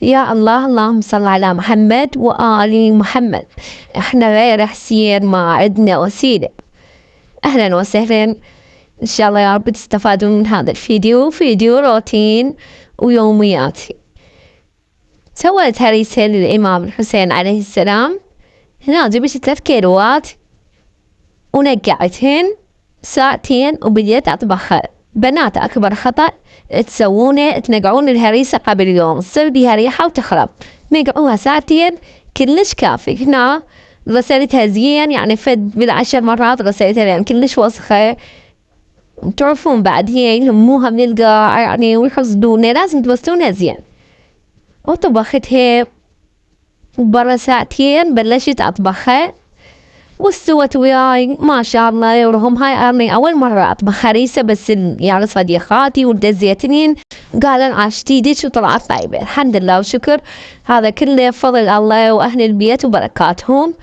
يا الله، اللهم صل على محمد وآل محمد. احنا غير حسين، ما عندنا وسيلة. اهلا وسهلا. ان شاء الله يا رب تستفادون من هذا الفيديو، فيديو روتين ويومياتي. سويت هريسة للإمام الحسين عليه السلام. هنا جبت 3 كيلوات ونقعتهن ساعتين وبديت أطبخها. بنات أكبر خطأ تسوونه تنقعون الهريسة قبل يوم، تصير بيها ريحة وتخرب. نقعوها ساعتين كلش كافي. هنا غسلتها زين، يعني فد بال10 مرات غسلتها لأن كلش وسخة. تعرفون بعد هي يلموها من القاع يعني ويحصدونها، لازم تغسلونها زين. وطبختها برا ساعتين، بلشت أطبخها واستوت وياي ما شاء الله يورهم. هاي أنا أول مرة أطبخ هريسة، بس يعني صديقاتي ولد الزيتنين قالن عاشتي ديش وطلعت طيبة الحمد لله وشكر. هذا كله فضل الله وأهل البيت وبركاتهم.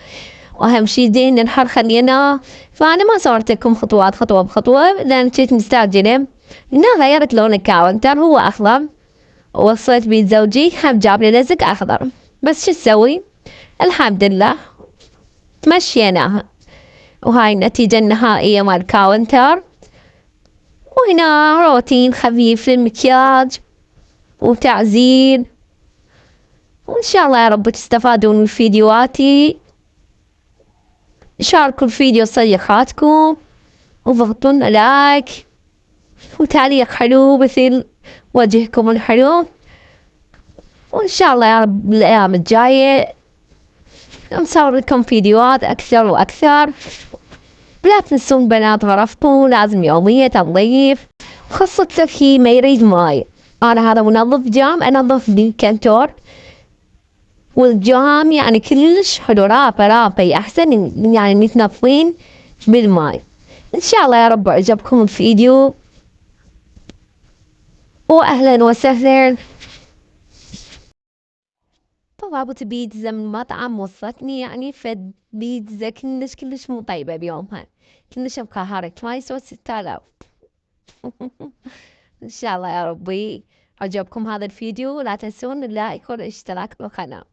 وأهم شي زين الحر خلينا. فأنا ما صورت لكم خطوات خطوة بخطوة لأن كنت مستعجلة. هنا غيرت لون الكاونتر، هو أخضر ووصلت بيت زوجي هم جاب لي لزق أخضر، بس شو تسوي الحمد لله تمشيناها. وهاي النتيجة النهائية مال كاونتر. وهنا روتين خفيف للمكياج وتعزيل. وإن شاء الله يا رب تستفادون من فيديوهاتي. شاركوا الفيديو صديقاتكم وضغطوا لايك وتعليق حلو مثل وجهكم الحلو. وإن شاء الله يا رب الأيام الجاية نصور لكم فيديوهات أكثر وأكثر. لا تنسون بنات غرفتكم لازم يومية تنظيف، خاصة هي ما يريد ماي. أنا هذا منظف جام أنظف بالكنتور، والجام يعني كلش حلو رابة أحسن يعني متنظفين بالماي. إن شاء الله يا رب عجبكم الفيديو وأهلا وسهلا. طلبت بيتزا من مطعم وصلتني يعني فد بيتزا كلش مو طيبة بيومها، كلش مقهرت ما يسوى 6000. إن شاء الله يا ربي عجبكم هذا الفيديو، لا تنسون اللايك والاشتراك بالقناة.